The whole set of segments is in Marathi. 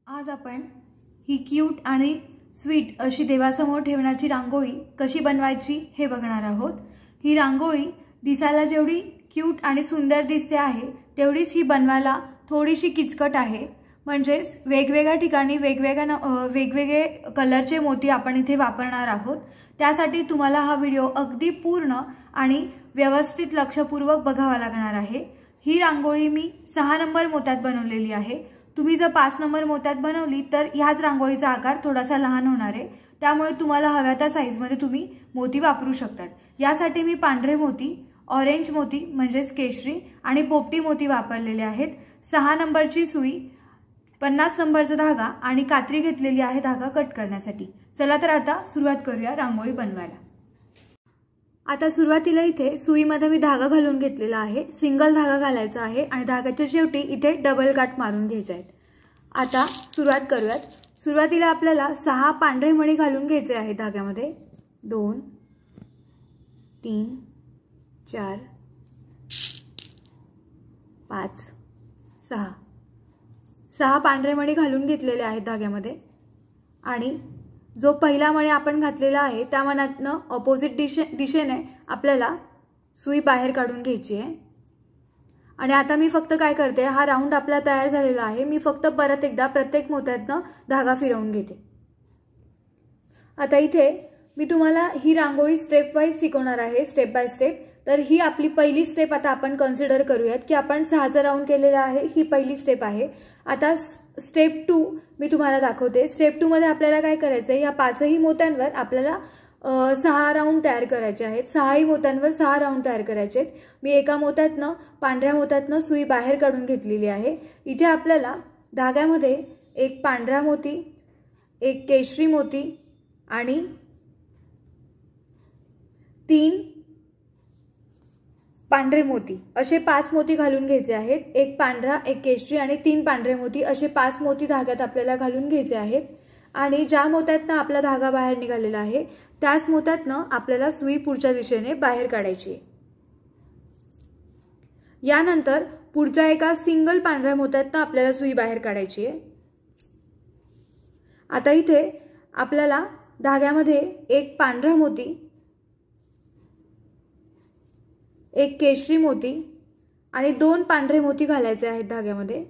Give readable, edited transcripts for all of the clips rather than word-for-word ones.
आज आपण ही क्यूट आणि स्वीट अशी देवासमोर ठेवण्याची रांगोळी कशी बनवायची हे बघणार आहोत। ही रांगोळी दिसायला जेवढी क्यूट आणि सुंदर दिसते आहे तेवढीच ही बनवायला थोडीशी किचकट आहे। म्हणजे वेगवेगळ्या ठिकाणी वेगवेगळे कलरचे मोती आपण इथे वापरणार आहोत। त्यासाठी तुम्हाला हा व्हिडिओ अगदी पूर्ण आणि व्यवस्थित लक्षपूर्वक बघावा लागणार आहे। ही रांगोळी मी 6 नंबर मोत्यात बनवलेली आहे। तुम्ही जर 5 नंबर मोत्यात बनवली तर ह्याच रांगोळीचा आकार थोडासा लहान होणार आहे। त्यामुळे तुम्हाला हव्या त्या साइज मध्ये तुम्ही मोती वापरू शकतात। यासाठी मी पांढरे मोती, ऑरेंज मोती म्हणजे केशरी आणि पोपटी मोती वापरलेले आहेत। 6 नंबरची सुई, 50 नंबरचा धागा आणि कात्री घेतलेली आहे धागा कट करण्यासाठी। चला तर आता सुरुवात करूया रांगोळी बनवायला। आता सुरुवातीला इथे सुईमध्ये मी धागा घालून घेतलेला आहे। सिंगल धागा घालायचा आहे आणि धाग्याच्या शेवटी इथे डबल गाठ मारून घ्यायचे आहेत। आता सुरुवात करूयात। सुरुवातीला आपल्याला 6 पांढरे मणी घालून घ्यायचे आहेत धाग्यामध्ये। 2 3 4 5 6 पांढरे मणी घालून घेतलेले आहेत धाग्यामध्ये। आणि जो पहिला मणी आपण घातलेला आहे त्या मणातनं ऑपोजिट दिशेने आपल्याला सुई बाहेर काढून घ्यायची आहे। आणि आता मी फक्त काय करते, हा राऊंड आपला तयार झालेला आहे, मी फक्त परत एकदा प्रत्येक मोत्यातनं धागा फिरवून घेते। आता इथे मी तुम्हाला ही रांगोळी स्टेप वाइज शिकवणार आहे, स्टेप बाय स्टेप। तर ही आपली पहिली स्टेप आता आपण कन्सिडर करूयात की आपण 6चा राऊंड केलेला आहे, ही पहिली स्टेप आहे। आता स्टेप 2 मी तुम्हाला दाखवते। स्टेप 2 मध्ये आपल्याला काय करायचं आहे, या 5ही मोत्यांवर आपल्याला 6 राऊंड तयार करायचे आहेत। 6ही मोत्यांवर 6 राऊंड तयार करायचे आहेत। मी एका मोत्यातनं, पांढऱ्या मोत्यातनं सुई बाहेर काढून घेतलेली आहे। इथे आपल्याला धाग्यामध्ये एक पांढरा मोती, एक केशरी मोती आणि 3 पांढरे मोती असे 5 मोती घालून घ्यायचे आहेत। एक पांढरा, एक केशरी आणि 3 पांढरे मोती असे 5 मोती धाग्यात आपल्याला घालून घ्यायचे आहेत। आणि ज्या मोत्यातनं आपला धागा बाहेर निघालेला आहे त्याच मोत्यातनं आपल्याला सुई पुढच्या दिशेने बाहेर काढायची आहे। यानंतर पुढच्या एका सिंगल पांढऱ्या मोत्यातनं आपल्याला सुई बाहेर काढायची आहे। आता इथे आपल्याला धाग्यामध्ये एक पांढरा मोती, एक केशरी मोती आणि 2 पांढरे मोती घालायचे आहेत धाग्यामध्ये।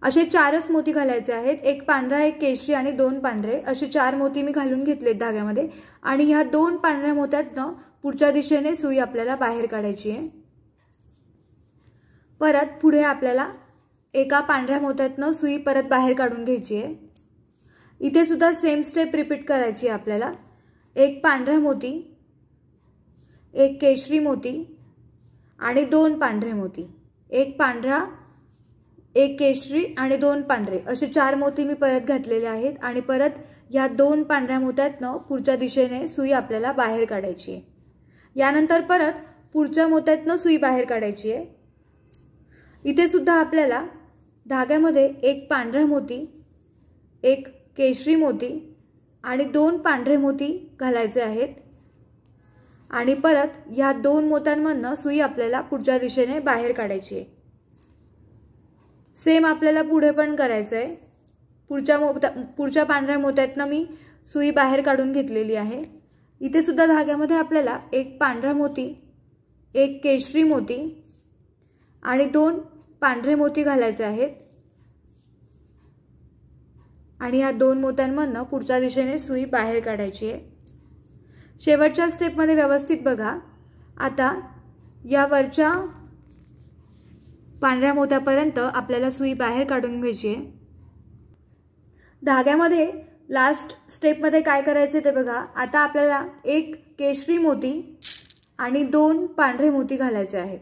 असे 4च मोती घालायचे आहेत। एक पांढरा, एक केशरी आणि 2 पांढरे असे 4 मोती मी घालून घेतलेत धाग्यामध्ये। आणि ह्या 2 पांढऱ्या मोत्यातनं पुढच्या दिशेने सुई आपल्याला बाहेर काढायची आहे। परत पुढे आपल्याला एका पांढऱ्या मोत्यातनं सुई परत बाहेर काढून घ्यायची आहे। इथे सुद्धा सेम स्टेप रिपीट करायची आहे आपल्याला। एक पांढरा मोती, एक केशरी मोती आणि 2 पांढरे मोती, एक पांढरा, एक केशरी आणि 2 पांढरे असे 4 मोती मी परत घातलेले आहेत। आणि परत या 2 पांढऱ्या मोत्यातनं पुढच्या दिशेने सुई आपल्याला बाहेर काढायची आहे। यानंतर परत पुढच्या मोत्यातनं सुई बाहेर काढायची आहे। इथे सुद्धा आपल्याला धाग्यामध्ये एक पांढरा मोती, एक केशरी मोती आणि 2 पांढरे मोती घालायचे आहेत। आणि परत या 2 मोत्यांमधनं सुई आपल्याला पुढच्या दिशेने बाहेर काढायची आहे। सेम आपल्याला पुढे पण करायचं आहे। पुढच्या पांढऱ्या मोत्यातनं मी सुई बाहेर काढून घेतलेली आहे। इथे सुद्धा धाग्यामध्ये आपल्याला एक पांढरा मोती, एक केशरी मोती आणि 2 पांढरे मोती घालायचे आहेत। आणि या 2 मोत्यांमधनं पुढच्या दिशेने सुई बाहेर काढायची आहे। शेवटच्या स्टेपमध्ये व्यवस्थित बघा। आता या वरच्या पांढऱ्या मोत्यापर्यंत आपल्याला सुई बाहेर काढून घ्यायची आहे। धाग्यामध्ये लास्ट स्टेपमध्ये काय करायचे ते बघा। आता आपल्याला एक केशरी मोती आणि 2 पांढरे मोती घालायचे आहेत।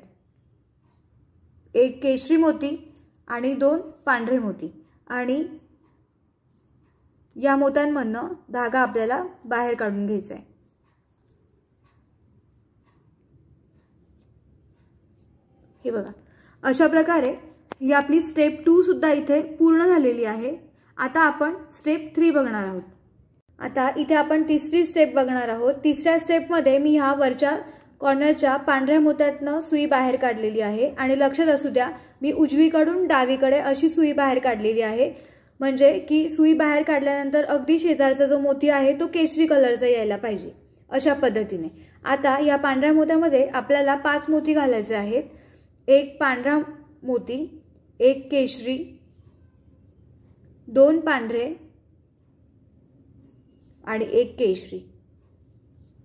एक केशरी मोती आणि 2 पांढरे मोती आणि या मोत्यांमधनं धागा आपल्याला बाहेर काढून घ्यायचा आहे। हे बघा, अशा प्रकारे ही आपली स्टेप 2 सुद्धा इथे पूर्ण झालेली आहे। आता आपण स्टेप 3 बघणार आहोत। आता इथे आपण तिसरी स्टेप बघणार आहोत। तिसऱ्या स्टेपमध्ये मी ह्या वरच्या कॉर्नरच्या पांढऱ्या मोत्यातनं सुई बाहेर काढलेली आहे आणि लक्षात असू द्या मी उजवीकडून डावीकडे अशी सुई बाहेर काढलेली आहे, म्हणजे की सुई बाहेर काढल्यानंतर अगदी शेजारचा जो मोती आहे तो केशरी कलरचा यायला पाहिजे अशा पद्धतीने। आता या पांढऱ्या मोत्यामध्ये आपल्याला 5 मोती घालायचे आहेत। एक पांढरा मोती, एक केशरी, 2 पांढरे आणि एक केशरी।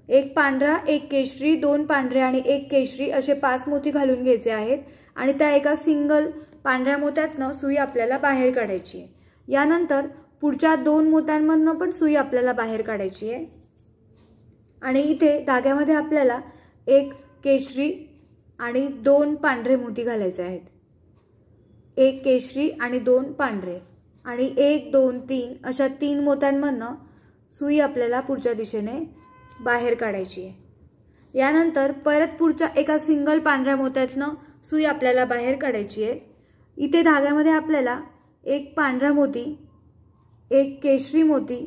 एक पांढरा, एक केशरी, 2 पांढरे आणि एक केशरी असे 5 मोती घालून घ्यायचे आहेत आणि त्या एका सिंगल पांढऱ्या मोत्यातनं सुई आपल्याला बाहेर काढायची आहे। यानंतर पुढच्या 2 मोत्यांमधनं पण सुई आपल्याला बाहेर काढायची आहे आणि इथे धाग्यामध्ये आपल्याला एक केशरी आणि 2 पांढरे मोती घालायचे आहेत। एक केशरी आणि 2 पांढरे आणि 1 2 3 अशा 3 मोत्यांमधनं सुई आपल्याला पुढच्या दिशेने बाहेर काढायची आहे। यानंतर परत पुढच्या एका सिंगल पांढऱ्या मोत्यातनं सुई आपल्याला बाहेर काढायची आहे। इथे धाग्यामध्ये आपल्याला एक पांढरा मोती, एक केशरी मोती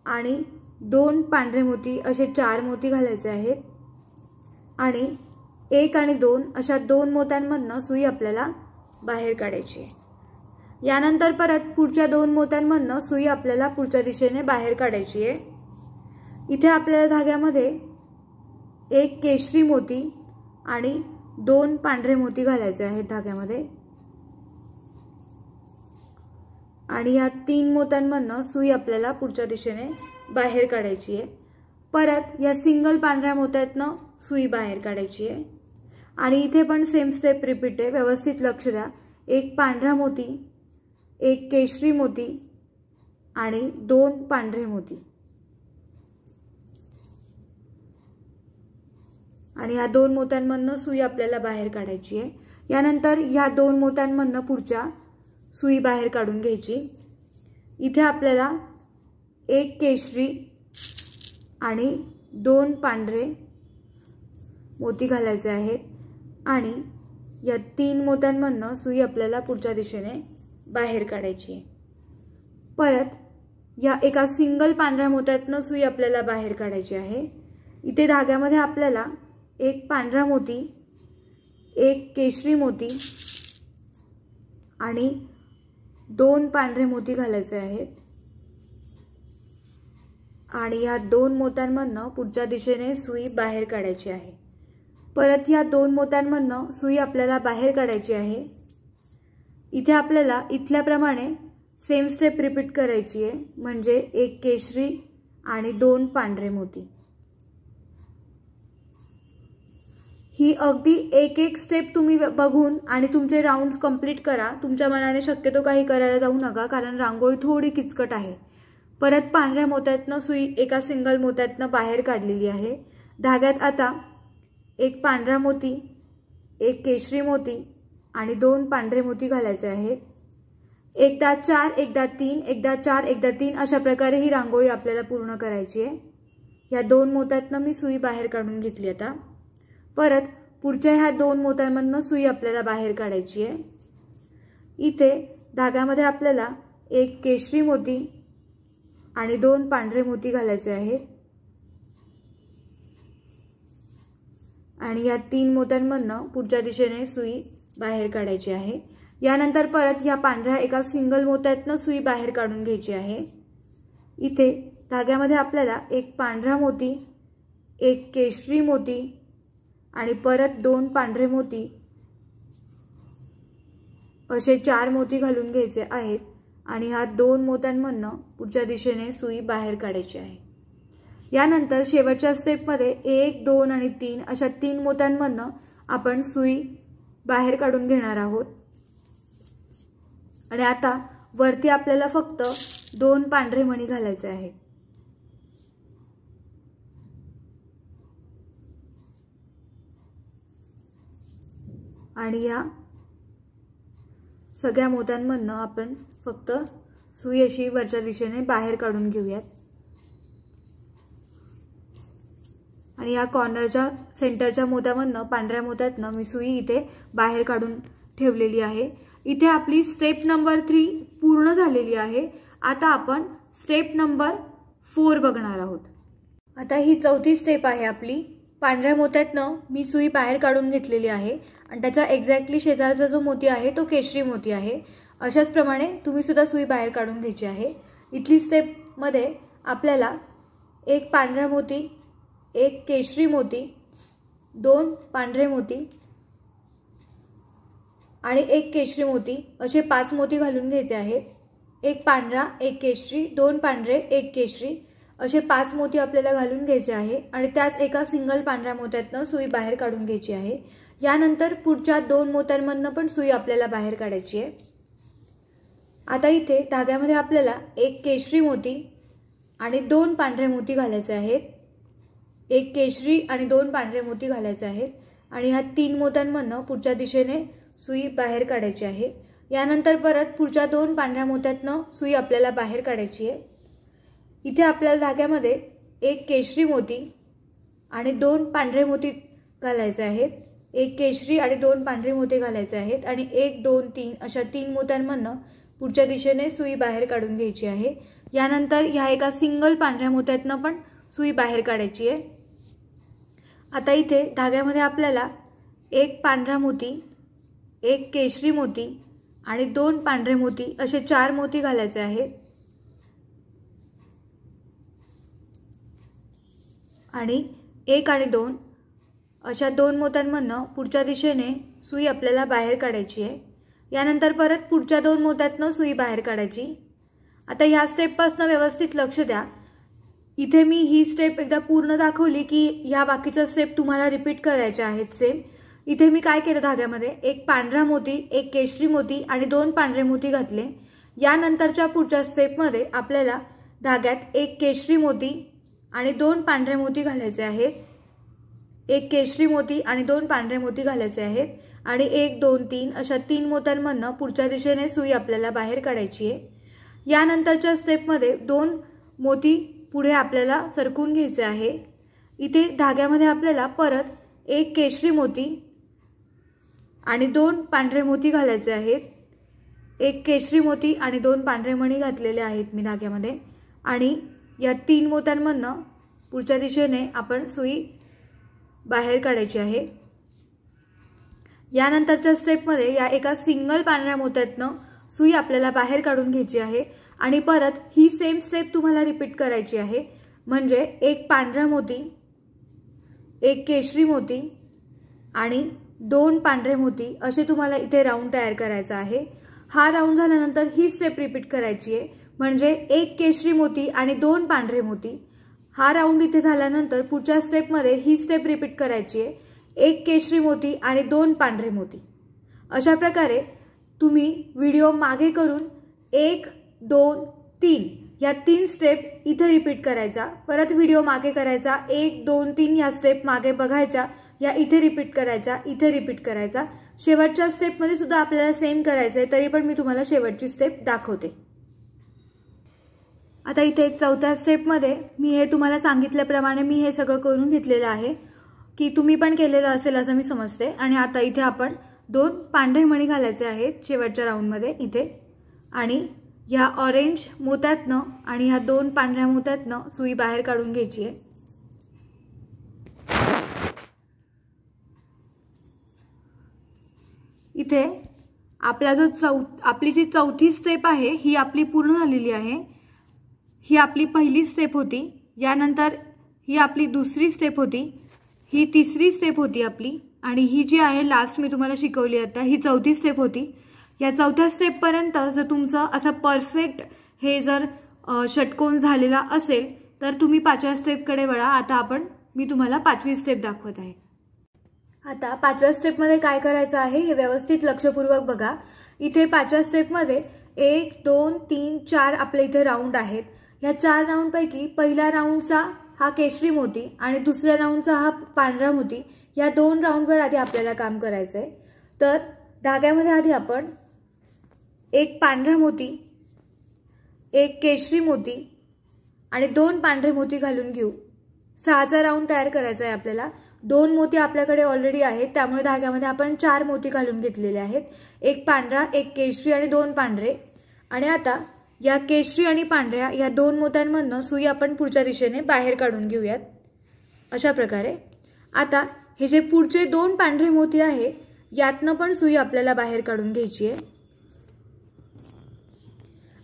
आणि 2 पांढरे मोती असे 4 मोती घालायचे आहेत आणि 1 आणि 2 अशा 2 मोत्यांमधनं सुई आपल्याला बाहेर काढायची आहे। यानंतर परत पुढच्या 2 मोत्यांमधनं सुई आपल्याला पुढच्या दिशेने बाहेर काढायची आहे। इथे आपल्याला धाग्यामध्ये एक केशरी मोती आणि 2 पांढरे मोती घालायचे आहेत धाग्यामध्ये आणि या 3 मोत्यांमधनं सुई आपल्याला पुढच्या दिशेने बाहेर काढायची आहे। परत या सिंगल पांढऱ्या मोत्यातनं सुई बाहेर काढायची आहे आणि इथे पण सेम स्टेप रिपीट आहे, व्यवस्थित लक्ष द्या। एक पांढरा मोती, एक केशरी मोती आणि 2 पांढरे मोती आणि या 2 मोत्यांमधनं सुई आपल्याला बाहेर काढायची आहे। यानंतर या 2 मोत्यांमधनं पुढच्या सुई बाहेर काढून घ्यायची। इथे आपल्याला एक केशरी आणि 2 पांढरे मोती घालायचे आहेत आणि या 3 मोत्यांमधनं सुई आपल्याला पुढच्या दिशेने बाहेर काढायची आहे। परत या एका सिंगल पांढऱ्या मोत्यातनं सुई आपल्याला बाहेर काढायची आहे। इथे धाग्यामध्ये आपल्याला एक पांढरा मोती, एक केशरी मोती आणि 2 पांढरे मोती घालायचे आहेत आणि या 2 मोत्यांमधनं पुढच्या दिशेने सुई बाहेर काढायची आहे। परत या 2 मोत्यांमधनं सुई आपल्याला बाहेर काढायची आहे। इथे आपल्याला इथल्याप्रमाणे सेम स्टेप रिपीट करायची आहे, म्हणजे एक केशरी आणि 2 पांढरे मोती। ही अगदी एक एक स्टेप तुम्ही बघून आणि तुमचे राउंड्स कंप्लीट करा। तुमच्या मनाने शक्यतो काही करायला जाऊ नका, कारण रांगोळी थोडी किचकट आहे। परत पांढऱ्या मोत्यातनं सुई एका सिंगल मोत्यातनं बाहेर काढलेली आहे। धाग्यात आता एक पांढरा मोती, एक केशरी मोती आणि 2 पांढरे मोती घालायचे आहेत। एकदा 4, एकदा 3, एकदा 4, एकदा 3 अशा प्रकारे ही रांगोळी आपल्याला पूर्ण करायची आहे। या 2 मोत्यातनं मी सुई बाहेर काढून घेतली। आता परत पुढच्या ह्या 2 मोत्यांमधनं सुई आपल्याला बाहेर काढायची आहे। इथे धाग्यामध्ये आपल्याला एक केशरी मोती आणि 2 पांढरे मोती घालायचे आहेत आणि या 3 मोत्यांमधनं पुढच्या दिशेने सुई बाहेर काढायची आहे। यानंतर परत या पांढऱ्या एका सिंगल मोत्यातनं सुई बाहेर काढून घ्यायची आहे। इथे धाग्यामध्ये आपल्याला एक पांढरा मोती, एक केशरी मोती आणि परत 2 पांढरे मोती असे 4 मोती घालून घ्यायचे आहेत आणि ह्या 2 मोत्यांमधनं पुढच्या दिशेने सुई बाहेर काढायची आहे। यानंतर शेवटच्या स्टेपमध्ये 1 2 आणि 3 अशा 3 मोत्यांमधनं आपण सुई बाहेर काढून घेणार आहोत आणि आता वरती आपल्याला फक्त 2 पांढरे मणी घालायचे आहेत आणि या सगळ्या मोत्यांमधनं आपण फक्त सुई अशी वरच्या दिशेने बाहेर काढून घेऊयात आणि या कॉर्नरच्या सेंटरच्या मोत्यामधनं पांढऱ्या मोत्यातनं मी सुई इथे बाहेर काढून ठेवलेली आहे। इथे आपली स्टेप नंबर 3 पूर्ण झालेली आहे। आता आपण स्टेप नंबर 4 बघणार आहोत। आता ही चौथी स्टेप आहे आपली पांढऱ्या मोत्यातनं मी सुई बाहेर काढून घेतलेली आहे आणि त्याच्या एक्झॅक्टली शेजारचा जो मोती आहे तो केशरी मोती आहे। अशाच प्रमाणे तुम्ही सुद्धा सुई बाहेर काढून घ्यायची आहे। इथली स्टेप मध्ये आपल्याला एक पांढरा मोती, एक केशरी मोती, दोन पांढरे मोती आणि एक केशरी मोती असे 5 मोती घालून घ्यायचे आहेत। एक पांढरा, एक केशरी, दोन पांढरे, एक केशरी असे 5 मोती आपल्याला घालून घ्यायचे आहे आणि त्याच एका सिंगल पांढऱ्या मोत्यातनं सुई बाहेर काढून घ्यायची आहे। यानंतर पुढच्या 2 मोत्यांमधनं पण सुई आपल्याला बाहेर काढायची आहे। आता इथे धाग्यामध्ये आपल्याला एक केशरी मोती आणि 2 पांढरे मोती घालायचे आहेत। एक केशरी आणि 2 पांढरे मोती घालायचे आहेत आणि ह्या 3 मोत्यांमधनं पुढच्या दिशेने सुई बाहेर काढायची आहे। यानंतर परत पुढच्या 2 पांढऱ्या मोत्यातनं सुई आपल्याला बाहेर काढायची आहे। इथे आपल्याला धाग्यामध्ये एक केशरी मोती आणि 2 पांढरे मोती घालायचे आहेत। एक केशरी आणि 2 पांढरे मोती घालायचे आहेत आणि 1 2 3 अशा 3 मोत्यांमधनं पुढच्या दिशेने सुई बाहेर काढून घ्यायची आहे। यानंतर ह्या एका सिंगल पांढऱ्या मोत्यातनं पण सुई बाहेर काढायची आहे। आता इथे धाग्यामध्ये आपल्याला एक पांढरा मोती, एक केशरी मोती आणि 2 पांढरे मोती असे 4 मोती घालायचे आहेत आणि 1 आणि 2 अशा 2 मोत्यांमधनं पुढच्या दिशेने सुई आपल्याला बाहेर काढायची आहे। यानंतर परत पुढच्या 2 मोत्यातनं सुई बाहेर काढायची। आता ह्या स्टेपपासून व्यवस्थित लक्ष द्या। इथे मी ही स्टेप एकदा पूर्ण दाखवली की ह्या बाकीच्या स्टेप तुम्हाला रिपीट करायच्या आहेत सेम। इथे मी काय केलं, धाग्यामध्ये एक पांढरा मोती, एक केशरी मोती आणि 2 पांढरे मोती घातले। यानंतरच्या पुढच्या स्टेपमध्ये आपल्याला धाग्यात एक केशरी मोती आणि 2 पांढरे मोती घालायचे आहेत। एक केशरी मोती आणि 2 पांढरे मोती घालायचे आहेत आणि 1 2 3 अशा 3 मोत्यांमधनं पुढच्या दिशेने सुई आपल्याला बाहेर काढायची आहे। यानंतरच्या स्टेपमध्ये 2 मोती पुढे आपल्याला सरकून घ्यायचे आहे। इथे धाग्यामध्ये आपल्याला परत एक केशरी मोती आणि 2 पांढरे मोती घालायचे आहेत। एक केशरी मोती आणि 2 पांढरे मणी घातलेले आहेत मी धाग्यामध्ये आणि या 3 मोत्यांमधनं पुढच्या दिशेने आपण सुई बाहेर काढायची आहे। यानंतरच्या स्टेपमध्ये या एका सिंगल पांढऱ्या मोत्यातनं सुई आपल्याला बाहेर काढून घ्यायची आहे आणि परत ही सेम स्टेप तुम्हाला रिपीट करायची आहे। म्हणजे एक पांढरा मोती, एक केशरी मोती आणि 2 पांढरे मोती असे तुम्हाला इथे राऊंड तयार करायचा आहे। हा राऊंड झाल्यानंतर ही स्टेप रिपीट करायची आहे। म्हणजे एक केशरी मोती आणि 2 पांढरे मोती। हा राऊंड इथे झाल्यानंतर पुढच्या स्टेपमध्ये ही स्टेप रिपीट करायची आहे। एक केशरी मोती आणि 2 पांढरे मोती। अशा प्रकारे तुम्ही व्हिडिओ मागे करून 1 2 3 या 3 स्टेप इथे रिपीट करायच्या। परत व्हिडिओ मागे करायचा, 1 2 3 या स्टेप मागे बघायच्या, या इथे रिपीट करायच्या, इथे रिपीट करायचा। शेवटच्या स्टेपमध्ये सुद्धा आपल्याला सेम करायचं आहे, तरी पण मी तुम्हाला शेवटची स्टेप दाखवते। आता इथे 4थ्या स्टेपमध्ये मी हे तुम्हाला सांगितल्याप्रमाणे मी हे सगळं करून घेतलेलं आहे की तुम्ही पण केलेलं असेल असं मी समजते। आणि आता इथे आपण 2 पांढरे मणी घालायचे आहेत शेवटच्या राऊंडमध्ये इथे आणि या ऑरेंज मोत्यातनं आणि ह्या 2 पांढऱ्या मोत्यातनं सुई बाहेर काढून घ्यायची आहे। इथे आपला जो आपली जी 4थी स्टेप आहे ही आपली पूर्ण झालेली आहे। ही आपली पहिली स्टेप होती, यानंतर ही आपली दुसरी स्टेप होती, ही तिसरी स्टेप होती आपली आणि ही जी आहे लास्ट मी तुम्हाला शिकवली आता ही 4थी स्टेप होती। या 4थ्या स्टेप पर्यंत जर तुमचं असं परफेक्ट हे जर षटकोन झालेला असेल तर तुम्ही 5व्या स्टेपकडे वळा। आता मी तुम्हाला 5वी स्टेप दाखवत आहे। आता 5व्या स्टेपमध्ये काय करायचं आहे हे व्यवस्थित लक्षपूर्वक बघा। इथे 5व्या स्टेपमध्ये 1 2 3 4 आपल्या इथे राऊंड आहेत। या 4 राऊंड पैकी पहिल्या राऊंडचा हा केशरी मोती आणि दुसऱ्या राऊंडचा हा पांढरा मोती, या 2 राऊंडवर आधी आपल्याला काम करायचं आहे। तर धाग्यामध्ये आधी आपण एक पांढरा मोती, एक केशरी मोती आणि 2 पांढरे मोती घालून घेऊ। 6चा राऊंड तयार करायचा आहे आपल्याला। 2 मोती आपल्याकडे ऑलरेडी आहेत, त्यामुळे धाग्यामध्ये आपण 4 मोती घालून घेतलेले आहेत। एक पांढरा, एक केशरी आणि 2 पांढरे। आणि आता या केशरी आणि पांढऱ्या या 2 मोत्यांमधनं सुई आपण पुढच्या दिशेने बाहेर काढून घेऊयात अशा प्रकारे। आता हे जे पुढचे 2 पांढरे मोती आहे यातनं पण सुई आपल्याला बाहेर काढून घ्यायची आहे।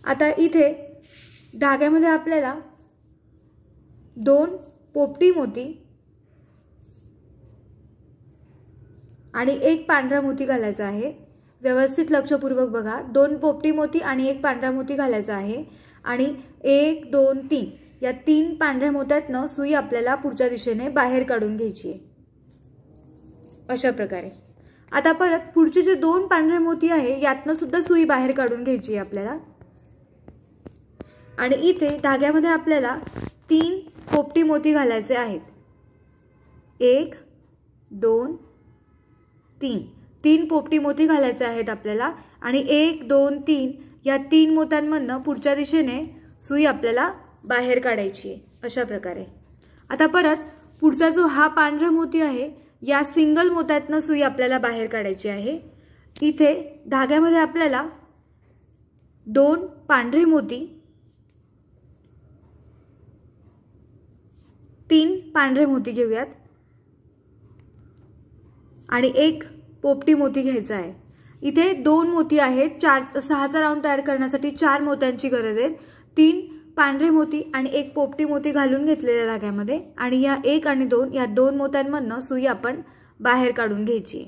आता इथे धाग्यामध्ये आपल्याला 2 पोपटी मोती आणि 1 पांढरा मोती घालायचा आहे। व्यवस्थित लक्षपूर्वक बघा, 2 पोपटी मोती आणि 1 पांढरा मोती घालायचा आहे आणि 1 2 3 या 3 पांढऱ्या मोत्यातनं सुई आपल्याला पुढच्या दिशेने बाहेर काढून घ्यायची आहे अशा प्रकारे। आता परत पुढचे जे 2 पांढरे मोती आहे यातनं सुद्धा सुई बाहेर काढून घ्यायची आहे आपल्याला आणि इथे धाग्यामध्ये आपल्याला 3 पोपटी मोती घालायचे आहेत। 1 2 3 पोपटी मोती घालायचे आहेत आपल्याला आणि 1 2 3 या 3 मोत्यांमधनं पुढच्या दिशेने सुई आपल्याला बाहेर काढायची आहे अशा प्रकारे। आता परत पुढचा जो हा पांढरा मोती आहे या सिंगल मोत्यातनं सुई आपल्याला बाहेर काढायची आहे। इथे धाग्यामध्ये आपल्याला 2 पांढरे मोती 3 पांढरे मोती घेऊयात आणि 1 पोपटी मोती घ्यायचा आहे। इथे 2 मोती आहेत, 6चा राऊंड तयार करण्यासाठी 4 मोत्यांची गरज आहे। 3 पांढरे मोती आणि 1 पोपटी मोती घालून घेतलेल्या धाग्यामध्ये आणि या 1 आणि 2 या 2 मोत्यांमधनं सुई आपण बाहेर काढून घ्यायची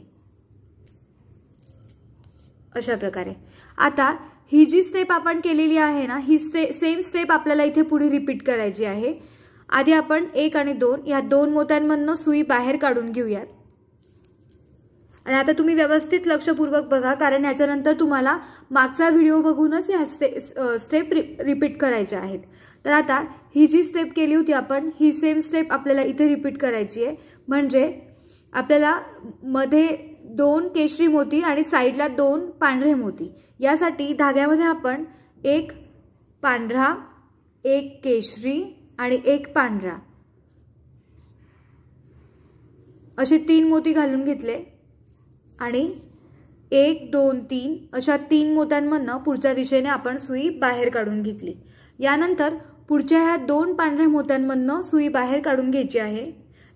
अशा प्रकारे। आता ही जी स्टेप आपण केलेली आहे ना, ही सेम स्टेप आपल्याला इथे पुढे रिपीट करायची आहे। आधी आपण 1 आणि 2 या 2 मोत्यांमधनं सुई बाहेर काढून घेऊयात आणि आता तुम्ही व्यवस्थित लक्षपूर्वक बघा, कारण याच्यानंतर तुम्हाला मागचा व्हिडिओ बघूनच ह्या स्टेप रिपीट करायच्या आहेत। तर आता ही जी स्टेप केली होती आपण, ही सेम स्टेप आपल्याला इथे रिपीट करायची आहे। म्हणजे आपल्याला मध्ये 2 केशरी मोती आणि साईडला 2 पांढरे मोती, यासाठी धाग्यामध्ये आपण 1 पांढरा 1 केशरी आणि 1 पांढरा असे 3 मोती घालून घेतले आणि 1 2 3 अशा 3 मोत्यांमधनं पुढच्या दिशेने आपण सुई बाहेर काढून घेतली। यानंतर पुढच्या ह्या 2 पांढऱ्या मोत्यांमधनं सुई बाहेर काढून घ्यायची आहे।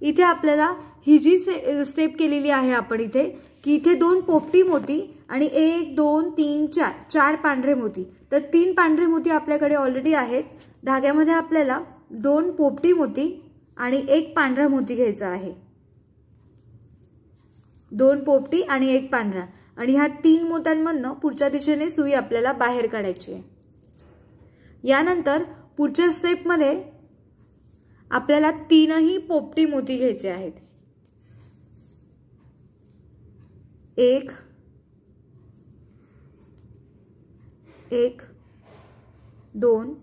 इथे आपल्याला ही जी स्टेप केलेली आहे आपण इथे, की इथे 2 पोपटी मोती आणि 1 2 3 4 पांढरे मोती, तर 3 पांढरे मोती आपल्याकडे ऑलरेडी आहेत। धाग्यामध्ये आपल्याला 2 पोपटी मोती आणि 1 पांढरा मोती घ्यायचा आहे। 2 पोपटी आणि 1 पांढरा आणि ह्या 3 मोत्यांमधनं पुढच्या दिशेने सुई आपल्याला बाहेर काढायची आहे। यानंतर पुढच्या स्टेपमध्ये आपल्याला 3ही पोपटी मोती घ्यायचे आहेत। 1 1 2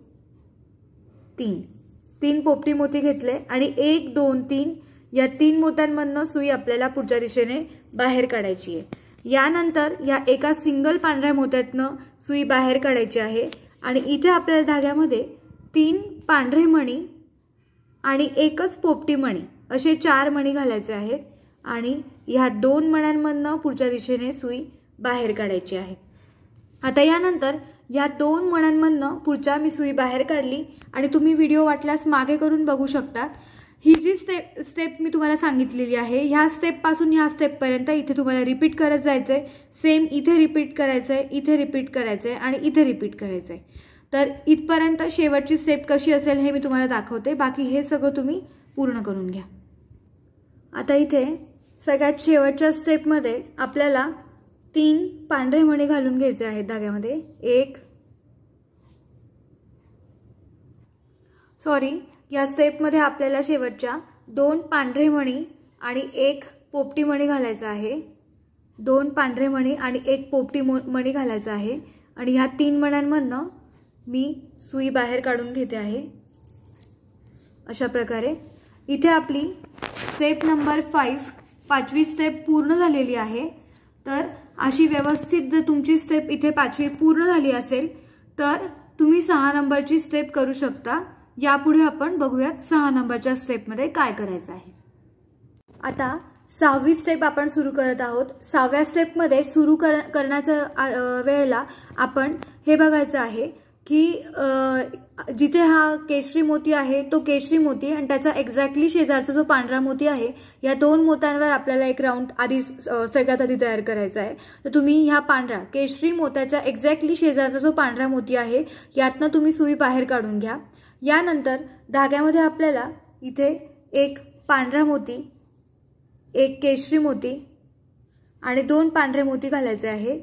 3 पोपटी मोती घेतले आणि 1 2 3 या 3 मोत्यांमधनं सुई आपल्याला पुढच्या दिशेने बाहेर काढायची आहे। यानंतर या एका सिंगल पांढऱ्या मोत्यातनं सुई बाहेर काढायची आहे आणि इथे आपल्याला धाग्यामध्ये 3 पांढरे मणी आणि 1च पोपटी मणी असे 4 मणी घालायचे आहेत आणि ह्या 2 मण्यांमधनं पुढच्या दिशेने सुई बाहेर काढायची आहे। आता यानंतर या 2 मण्यांमधनं पुढच्या मी सुई बाहेर काढली आणि तुम्ही व्हिडिओ वाटल्यास मागे करून बघू शकता। ही जी स्टेप मी तुम्हाला सांगितलेली आहे, ह्या स्टेपपासून ह्या स्टेपपर्यंत इथे तुम्हाला रिपीट करत जायचंय। सेम इथे रिपीट करायचंय, इथे रिपीट करायचंय आणि इथे रिपीट करायचंय। तर इथपर्यंत शेवटची स्टेप कशी असेल हे मी तुम्हाला दाखवते, बाकी हे सगळं तुम्ही पूर्ण करून घ्या। आता इथे सगळ्यात शेवटच्या स्टेपमध्ये आपल्याला 3 पांढरे मणी घालून घ्यायचे आहेत धाग्यामध्ये। या स्टेपमध्ये आपल्याला शेवटच्या 2 पांढरे मणी आणि 1 पोपटी मणी घालायचा आहे। 2 पांढरे मणी आणि 1 पोपटी मणी घालायचा आहे आणि ह्या 3 मण्यांमधनं मी सुई बाहेर काढून घेते आहे अशा प्रकारे। इथे आपली स्टेप नंबर 5 5वी स्टेप पूर्ण झालेली आहे। तर अशी व्यवस्थित जर तुमची स्टेप इथे 5वी पूर्ण झाली असेल तर तुम्ही 6 नंबरची स्टेप करू शकता। यापुढे आपण बघूयात 6 नंबरच्या स्टेपमध्ये काय करायचं आहे। आता 6वी स्टेप आपण सुरू करत आहोत। 6व्या स्टेपमध्ये सुरू करण्याच्या वेळेला आपण हे बघायचं आहे की जिथे हा केशरी मोती आहे तो केशरी मोती आणि त्याचा एक्झॅक्टली शेजारचा जो पांढरा मोती आहे या दोन मोत्यांवर आपल्याला एक राऊंड आधी सगळ्यात आधी तयार करायचा आहे। तर तुम्ही ह्या पांढऱ्या केशरी मोत्याच्या एक्झॅक्टली शेजारचा जो पांढरा मोती आहे यातनं तुम्ही सुई बाहेर काढून घ्या। यानंतर धाग्यामध्ये आपल्याला इथे एक पांढरा मोती, एक केशरी मोती आणि दोन पांढरे मोती घालायचे आहे।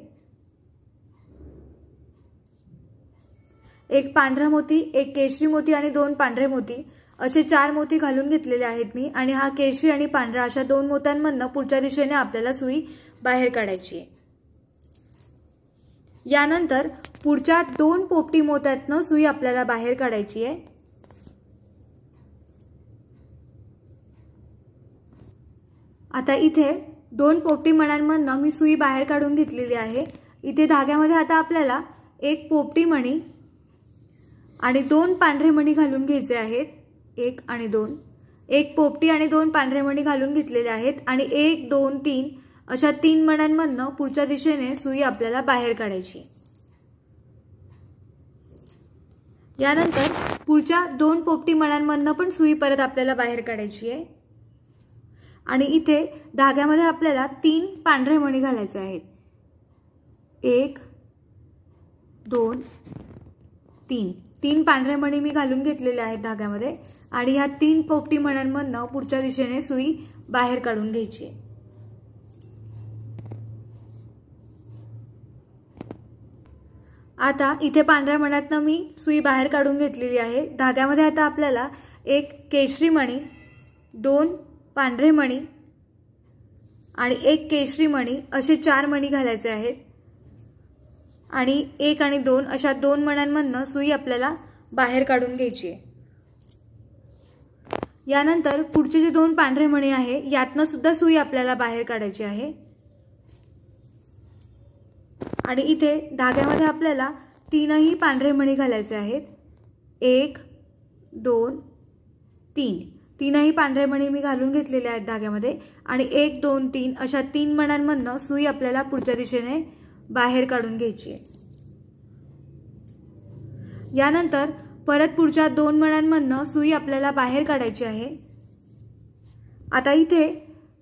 एक पांढरा मोती, एक केशरी मोती आणि दोन पांढरे मोती असे 4 मोती घालून घेतलेले आहेत मी आणि हा केशरी आणि पांढरा अशा दोन मोत्यांमधनं पुढच्या दिशेने आपल्याला सुई बाहेर काढायची आहे। यानंतर पुढच्या 2 पोपटी मोत्यातनं सुई आपल्याला बाहेर काढायची आहे। आता इथे 2 पोपटी मण्यांमधनं मी सुई बाहेर काढून घेतलेली आहे। इथे धाग्यामध्ये आता आपल्याला एक पोपटी मणी आणि 2 पांढरे मणी घालून घ्यायचे आहेत, 1 आणि 2, एक पोपटी आणि 2 पांढरे मणी घालून घेतलेले आहेत आणि 1 2 3 अशा 3 मण्यांमधनं पुढच्या दिशेने सुई आपल्याला बाहेर काढायची। यानंतर पुढच्या 2 पोपटी मण्यांमधनं पण सुई परत आपल्याला बाहेर काढायची आहे आणि इथे धाग्यामध्ये आपल्याला 3 पांढरे मणी घालायचे आहेत, 1 2 3 3 पांढरे मणी मी घालून घेतलेले आहेत धाग्यामध्ये आणि ह्या 3 पोपटी मण्यांमधनं पुढच्या दिशेने सुई बाहेर काढून घ्यायची आहे। आता इथे पांढऱ्या मण्यातनं मी सुई बाहेर काढून घेतलेली आहे। धाग्यामध्ये आता आपल्याला एक केशरी मणी, 2 पांढरे मणी आणि एक केशरी मणी असे 4 मणी घालायचे आहेत आणि 1 आणि 2 अशा 2 मण्यांमधनं सुई आपल्याला बाहेर काढून घ्यायची आहे। यानंतर पुढचे जे 2 पांढरे मणी आहे यातनं सुद्धा सुई आपल्याला बाहेर काढायची आहे आणि इथे धाग्यामध्ये आपल्याला 3ही पांढरे मणी घालायचे आहेत, 1 2 3 3ही पांढरे मणी मी घालून घेतलेले आहेत धाग्यामध्ये आणि 1 2 3 अशा 3 मण्यांमधनं सुई आपल्याला पुढच्या दिशेने बाहेर काढून घ्यायची आहे। यानंतर परत पुढच्या 2 मण्यांमधनं सुई आपल्याला बाहेर काढायची आहे। आता इथे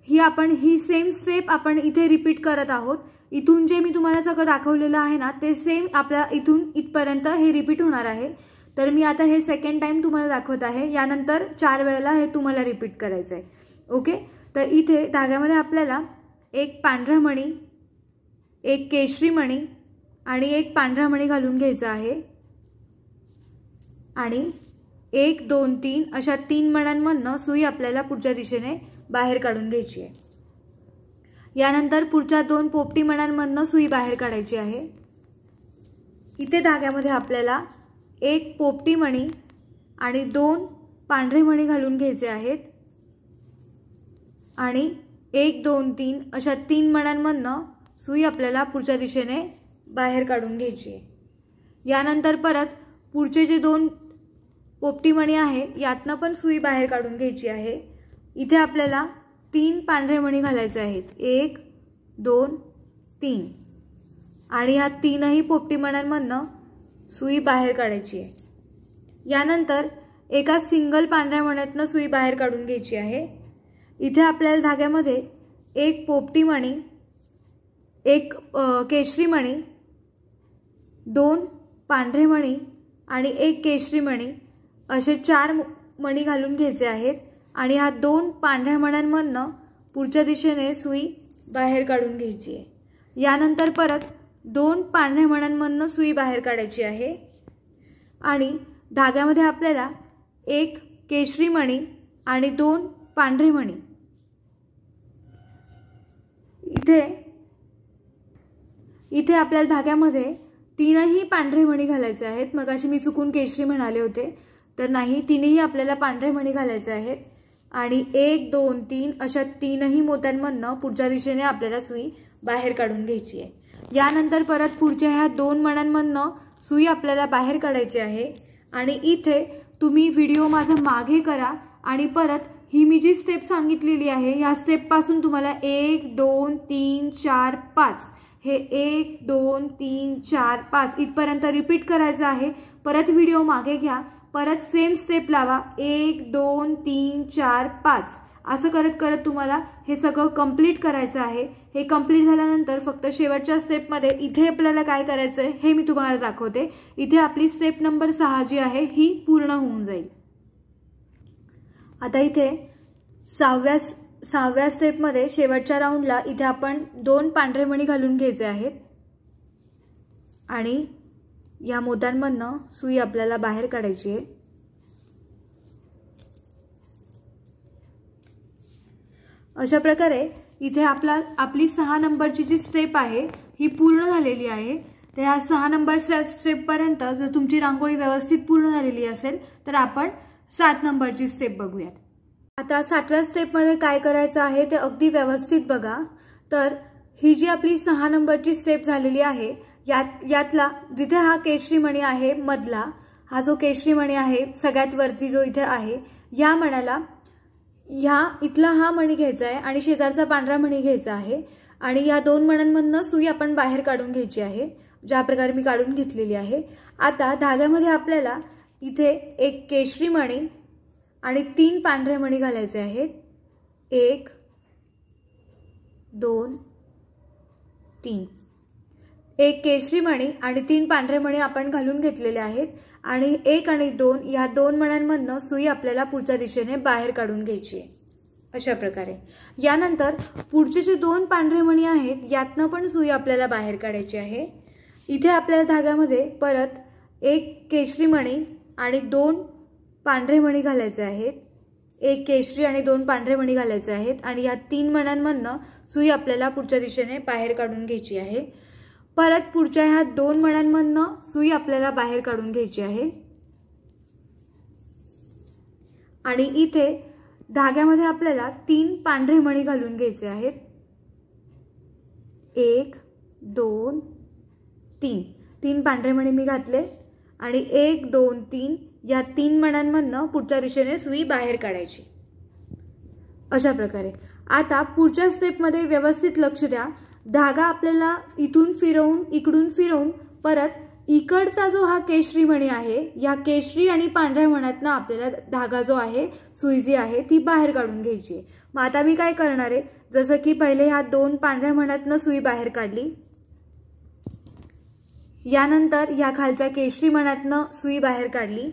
ही सेम स्टेप आपण इथे रिपीट करत आहोत। इथून जे मी तुम्हाला सगळं दाखवलेलं आहे ना ते सेम आपल्या इथून इथपर्यंत हे रिपीट होणार आहे। तर मी आता हे सेकंड टाइम तुम्हाला दाखवत आहे, यानंतर 4 वेळेला हे तुम्हाला रिपीट करायचं आहे। ओके, तर इथे धाग्यामध्ये आपल्याला एक पांढरा मणी, एक केशरी मणी आणि एक पांढरा मणी घालून घ्यायचा आहे आणि 1 2 3 अशा 3 मण्यांमधनं सुई आपल्याला पुढच्या दिशेने बाहेर काढून घ्यायची आहे। यानंतर पुढच्या 2 पोपटी मण्यांमधनं सुई बाहेर काढायची आहे। इथे धाग्यामध्ये आपल्याला एक पोपटी मणी आणि 2 पांढरे मणी घालून घ्यायचे आहेत आणि 1 2 3 अशा 3 मण्यांमधनं सुई आपल्याला पुढच्या दिशेने बाहेर काढून घ्यायची आहे। यानंतर परत पुढचे जे 2 पोपटी मणी आहे यातनं पण सुई बाहेर काढून घ्यायची आहे। इथे आपल्याला 3 पांढरे मणी घालायचे आहेत, 1 2 3 आणि ह्या 3ही पोपटी मण्यांमधनं सुई बाहेर काढायची आहे। यानंतर एका सिंगल पांढऱ्या मण्यातनं सुई बाहेर काढून घ्यायची आहे। इथे आपल्याला धाग्यामध्ये एक पोपटी मणी, एक केशरी मणी, 2 पांढरे मणी आणि एक केशरी मणी असे 4 मणी घालून घ्यायचे आहेत आणि ह्या 2 पांढऱ्या मण्यांमधनं पुढच्या दिशेने सुई बाहेर काढून घ्यायची आहे। यानंतर परत 2 पांढऱ्या मण्यांमधनं सुई बाहेर काढायची आहे आणि धाग्यामध्ये आपल्याला एक केशरी मणी आणि 2 पांढरे मणी, इथे आपल्याला धाग्यामध्ये 3ही पांढरे मणी घालायचे आहेत। मग अशी मी चुकून केशरी म्हणाले होते, तर नाही, 3ही आपल्याला पांढरे मणी घालायचे आहेत आणि 1 2 3 अशा 3ही मोत्यांमधनं पुढच्या दिशेने आपल्याला सुई बाहेर काढून घ्यायची आहे। यानंतर परत पुढच्या ह्या 2 मण्यांमधनं सुई आपल्याला बाहेर काढायची आहे आणि इथे तुम्ही व्हिडिओ माझा मागे करा आणि परत ही मी जी स्टेप सांगितलेली आहे या स्टेप पासून तुम्हाला 1 2 3 4 5 हे 1 2 3 4 5 इथपर्यंत रिपीट करायचं आहे। परत व्हिडिओ मागे घ्या, परत सेम स्टेप लावा, 1 2 3 4 5 असं करत करत तुम्हाला हे सगळं कंप्लीट करायचं आहे। हे कंप्लीट झाल्यानंतर फक्त शेवटच्या स्टेपमध्ये इथे आपल्याला काय करायचं आहे हे मी तुम्हाला दाखवते। इथे आपली स्टेप नंबर 6 जी आहे ही पूर्ण होऊन जाईल। आता इथे सहाव्या स्टेपमध्ये शेवटच्या राऊंडला इथे आपण 2 पांढरे मणी घालून घ्यायचे आहेत आणि या मोत्यांमधनं सुई आपल्याला बाहेर काढायची आहे। अशा प्रकारे इथे आपली 6 नंबरची जी स्टेप आहे ही पूर्ण झालेली आहे। तर या 6 नंबर स्टेप पर्यंत जर तुमची रांगोळी व्यवस्थित पूर्ण झालेली असेल तर आपण 7 नंबरची स्टेप बघूयात। आता 7व्या स्टेपमध्ये काय करायचं आहे ते अगदी व्यवस्थित बघा। तर ही जी आपली 6 नंबरची स्टेप झालेली आहे यातला जिथे हा केशरी मणी आहे मधला, हा जो केशरी मणी आहे सगळ्यात वरती जो इथे आहे, या मण्याला इथला हा मणी घ्यायचा आहे आणि शेजारचा पांढरा मणी घ्यायचा आहे आणि या 2 मण्यांमधनं सुई आपण बाहेर काढून घ्यायची आहे, ज्या प्रकारे मी काढून घेतलेली आहे। आता धाग्यामध्ये आपल्याला इथे एक केशरी मणी आणि 3 पांढरे मणी घालायचे आहेत। 1 2 3 एक केशरी मणी आणि 3 पांढरे मणी आपण घालून घेतलेले आहेत आणि 1 आणि 2 या 2 मण्यांमधनं सुई आपल्याला पुढच्या दिशेने बाहेर काढून घ्यायची आहे अशा प्रकारे। यानंतर पुढचे जे 2 पांढरे मणी आहेत यातनं पण सुई आपल्याला बाहेर काढायची आहे। इथे आपल्या धाग्यामध्ये परत 1 केशरी मणी आणि 2 पांढरे मणी घालायचे आहेत। 1 केशरी आणि 2 पांढरे मणी घालायचे आहेत आणि या 3 मण्यांमधनं सुई आपल्याला पुढच्या दिशेने बाहेर काढून घ्यायची आहे। परत पुढच्या ह्या 2 मण्यांमधनं सुई आपल्याला बाहेर काढून घ्यायची आहे आणि इथे धाग्यामध्ये आपल्याला 3 पांढरे मणी घालून घ्यायचे आहेत। 1 2 3 पांढरे मणी मी घातले आणि 1 2 3 या 3 मण्यांमधनं पुढच्या दिशेने सुई बाहेर काढायची अशा प्रकारे। आता पुढच्या स्टेपमध्ये व्यवस्थित लक्ष द्या। धागा आपल्याला इथून फिरवून इकडून फिरवून परत इकडचा जो हा केशरी मणी आहे या केशरी आणि पांढऱ्या मण्यातनं आपल्याला धागा जो आहे सुई जी आहे ती बाहेर काढून घ्यायची आहे। मग आता मी काय करणार आहे, जसं की पहिले ह्या 2 पांढऱ्या मण्यातनं सुई बाहेर काढली, यानंतर या खालच्या केशरी मण्यातनं सुई बाहेर काढली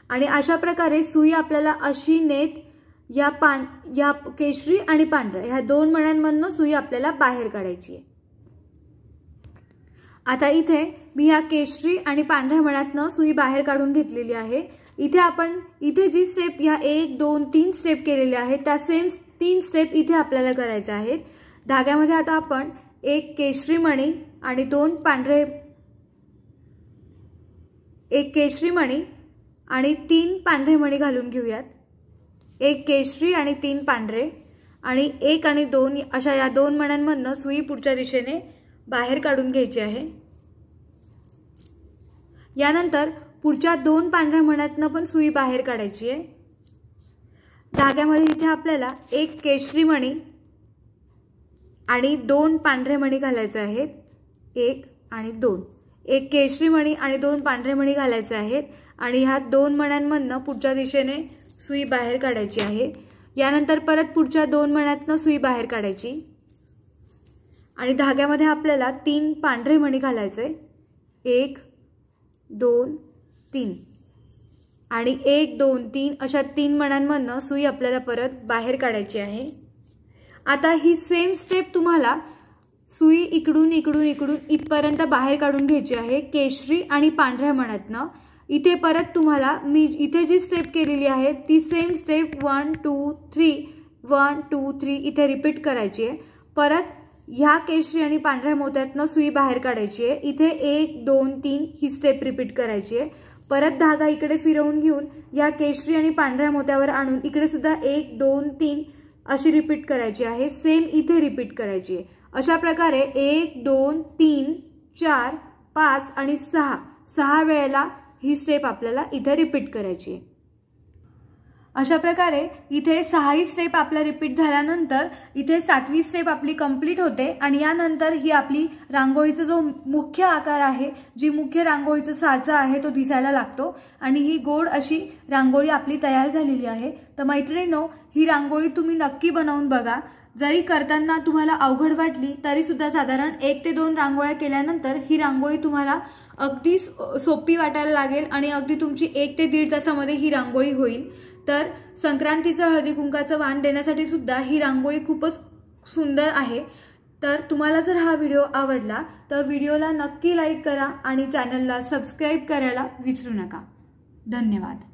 आणि अशा प्रकारे सुई आपल्याला अशी नेत या केशरी आणि पांढऱ्या ह्या 2 मण्यांमधनं सुई आपल्याला बाहेर काढायची आहे। आता इथे मी या केशरी आणि पांढऱ्या मण्यातनं सुई बाहेर काढून घेतलेली आहे। इथे जी स्टेप या 1 2 3 स्टेप केलेल्या आहेत त्या सेम 3 स्टेप इथे आपल्याला करायच्या आहेत। धाग्यामध्ये आता आपण 1 केशरी मणी आणि 2 पांढरे, 1 केशरी मणी आणि 3 पांढरे मणी घालून घेऊयात। 1 केशरी आणि 3 पांढरे आणि 1 आणि 2 अशा या 2 मण्यांमधनं सुई पुढच्या दिशेने बाहेर काढून घ्यायची आहे। यानंतर पुढच्या 2 पांढऱ्या मण्यातनं पण सुई बाहेर काढायची आहे। धाग्यामध्ये इथे आपल्याला 1 केशरी मणी आणि 2 पांढरे मणी घालायचे आहेत। 1 आणि 2 1 केशरी मणी आणि 2 पांढरे मणी घालायचे आहेत आणि ह्या 2 मण्यांमधनं पुढच्या दिशेने सुई बाहेर काढायची आहे। यानंतर परत पुढच्या 2 मण्यातनं सुई बाहेर काढायची आणि धाग्यामध्ये आपल्याला 3 पांढरे मणी घालायचे। 1 2 3 आणि 1 2 3 अशा 3 मण्यांमधनं सुई आपल्याला परत बाहेर काढायची आहे। आता ही सेम स्टेप तुम्हाला सुई इकडून इकडून इकडून इथपर्यंत बाहेर काढून घ्यायची आहे केशरी आणि पांढऱ्या मण्यातनं। इथे परत तुम्हाला मी इथे जी स्टेप केलेली आहे ती सेम स्टेप 1 2 3 1 2 3 इथे रिपीट करायची आहे। परत ह्या केशरी आणि पांढऱ्या मोत्यातनं सुई बाहेर काढायची आहे। इथे 1 2 3 ही स्टेप रिपीट करायची आहे। परत धागा इकडे फिरवून घेऊन या केशरी आणि पांढऱ्या मोत्यावर आणून इकडे सुद्धा 1 2 3 अशी रिपीट करायची आहे। सेम इथे रिपीट करायची आहे। अशा प्रकारे 1 2 3 4 5 आणि 6 वेळेला ही स्टेप आपल्याला इथे रिपीट करायची आहे। अशा प्रकारे इथे 6ही स्टेप आपला रिपीट झाल्यानंतर इथे 7वी स्टेप आपली कंप्लीट होते आणि यानंतर ही आपली रांगोळीचा जो मुख्य आकार आहे, जी मुख्य रांगोळीचा साचा आहे तो दिसायला लागतो आणि ही गोड अशी रांगोळी आपली तयार झालेली आहे। तर मैत्रिणींनो, ही रांगोळी तुम्ही नक्की बनवून बघा। जरी करताना तुम्हाला अवघड वाटली तरी सुद्धा साधारण 1 ते 2 रांगोळ्या केल्यानंतर ही रांगोळी तुम्हाला अगदी सोपी वाटायला लागेल आणि अगदी तुमची 1 ते 1.5 तासामध्ये ही रांगोळी होईल। तर संक्रांतीचं हळदी कुंकाचं वाण देण्यासाठी सुद्धा ही रांगोळी खूपच सुंदर आहे। तर तुम्हाला जर हा व्हिडिओ आवडला तर व्हिडिओला नक्की लाईक करा आणि चॅनलला सबस्क्राइब करायला विसरू नका। धन्यवाद।